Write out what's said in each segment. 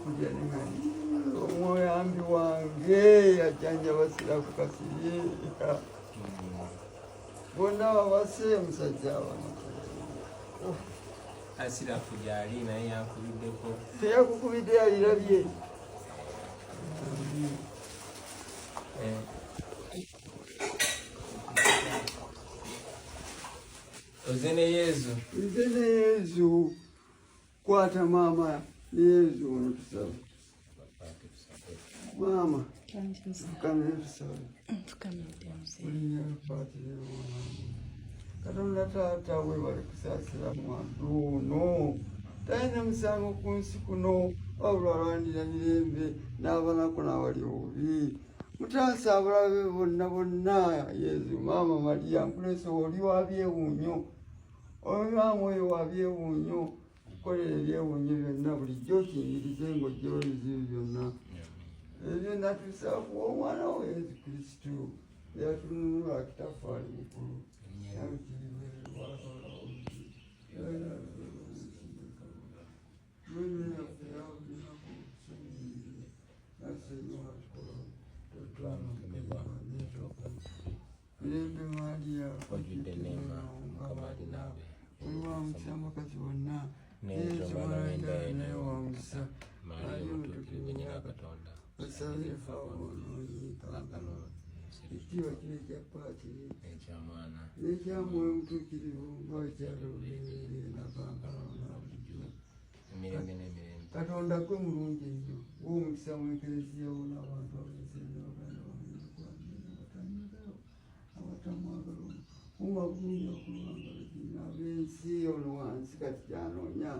kulya nengani omuyambi wange yajjanja basira ku kasiri bonna babase musajja wano asira kujali naye yankubiddeko teyakukubidde yalirabye ozene yezu kwata mama yezu onotusaba mama Katonda taata we bali kusaasira mwandu ono talina musango ku nsi kuno wabula alwanirira mirembe n'abalako n'abali obubi mutaasa abalabe bonna yezu maama Mariya nkuleese oli wa byewuunyo olwamu oyo wa byewuunyo kukolera ebyewuunyo byonna bulijjo okiyinirize ng'ojjewo ebizibu byonna ebyo natuusa kuwa omwana wo Yesu Kristo yatununula akitafaali mukulu mirembe Mariya wajjudde neema Mukama ali naawe olwamukisa amakazi bonna Yesu mwana naye wamukisa Mariya omutuukirivu nnyina Katonda osabe ffe aboonoonyi kaakano ekitiibwa kino ekya paatiri ekyamwana n'ekyamwoyo omutuukirivu nga wekyalolere nakankana nabulijjo emirembe n'emirembe Katonda gwe mulungi ennyo w'omukisa mu eklesiya wo n'abantu abeesenza baganda abatamwagala mumagulungi okulwanga n'ab'ensi ono wansi kati kyanoonya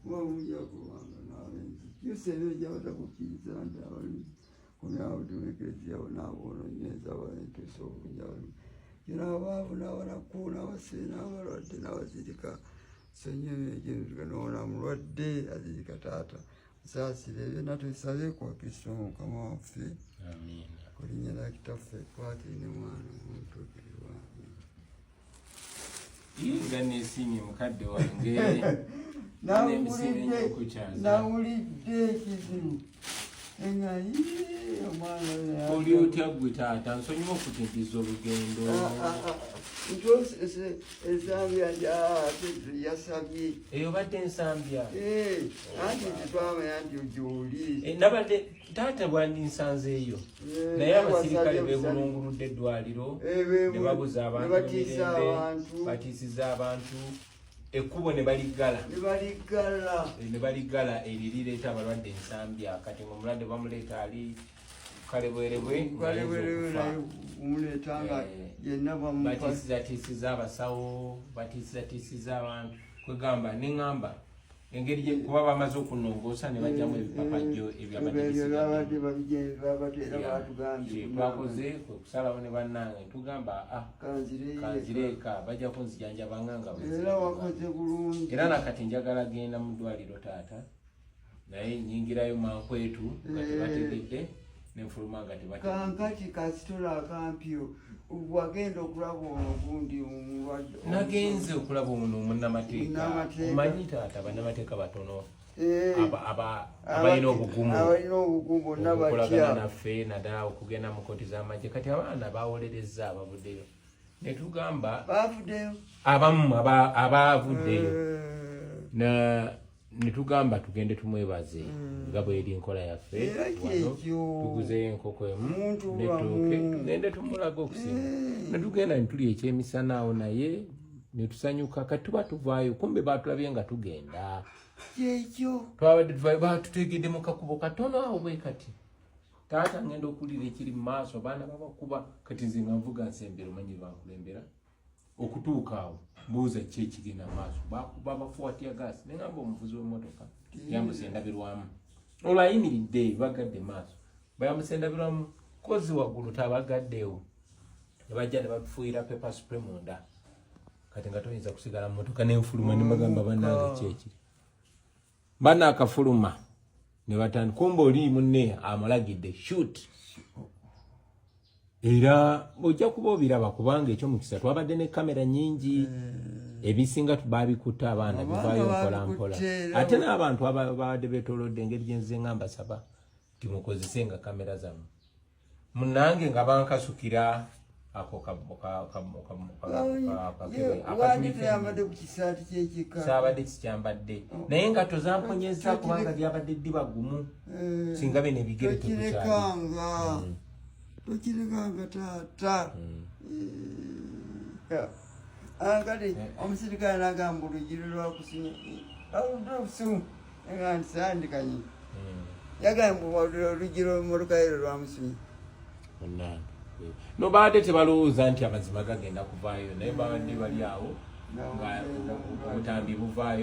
mumagulungi okulwanga n'ab'ensi kyusa ebyo gyabatakukkiriza nti abali kunaabuti mu eklesiya wo n'aboononyeza abalentuusa obulungi abali kino abaavu n'abanaku n'abasee n'abalwadde n'abazirika sonyiwa emyejo noona mulwadde azirika taata musaasire ebyo natubisabe kwa Kristo Mukama waffe ku linnya lya kitaffe Paatiri ne Mwana n'Omutuukirivu wange nga neesiimye mukadde wange nawulidde ekizibu engayi omwana oli otya gwe taata nsonyiwa okutintiza olugendo ensambya yasabye eyo badde ensambya anti tetwamanya nti gyoli nabadde taata bwandinsanzeeyo naye abasirikale beegulunguludde eddwaliro ne babuza abantu emirembe batiisiza abantu ekkubo ne baligala eri lireeta abalwadde ensambya kati ngaomulwadde bamuleeta ali kalebwerebwe batiisizatiisiza abasawo batiisizatiisiza abantu kwegamba neŋŋamba engeri kuba bamaze okunongoosa ne bajjamu ebipapajjo ebyabadetwakoze kwekusalawo ne bannange tugamba kanzireeka bajja kunzijanjabanga era nakati njagala genda mu ddwaliro taata naye nyingirayo mankwetu nga tebategedde nenfuluma nga kankati kasitola akampyo wagenda okulaba ono gundi omulwadde nagenze okulaba ono omunnamateeka omanyi taata bannamateeka batono abalina obugumu okulagana naffe naddala okugenda mu kooti z'amagye kati abaana bawolereza abavuddeyo netugamba abamu abavuddeyo netugamba tugende tumwebaze nga bweri enkola yaffe wano tuguzeyo enkoko emu netooke tugende tumulaga okusinga netugenda netulya ekyemisana awo naye netusanyuka kati tuba tuvaayo kumbe batulabye nga tugenda twabadde tuvaayo batutegedde mu kakubo katono awo bwe kati taata ngenda okuwulira ekiri mu maaso abaana babakuba kati nze nga nvuga nsembera omanyi bankulembera okutuuka awo mbuuza ki ekigenda maaso bakuba bafuwatya gaasi neŋamba omuvuzi w'emmotoka yambuse endabirwamu olwo ayimiridde bagadde maaso bayambuse endabirwamu kozi waggulu tabagaddeewo ne bajja ne batufuuyira pepa spray munda kati nga toyinza kusigala mu mmotoka nenfuluma ne bagamba bannange kyekiri era ojja kuba obiraba kubanga ekyomukisa twabadde ne kamera nyingi ebisinga babikuta abaana bivaayo mpolampola ate n'abantu ababadde beetoolodde engeri gyenzize nga mbasaba nti mukozesenga kamera zammwe munange nga bankasukira ako saabadde kikyambadde naye nga tozamponyeza kubanga lyabadde ddiba gumu singa bene ebigere tokirekanga taata kati omusirikale nagamba olugero lwakusinya aludosu nga ntisandikanye yagamba olugero molukairo lwamusinya no baadde tebalowooza nti amazima gagenda kuvaayo naye babadde bali awo nga obutambi buvaayo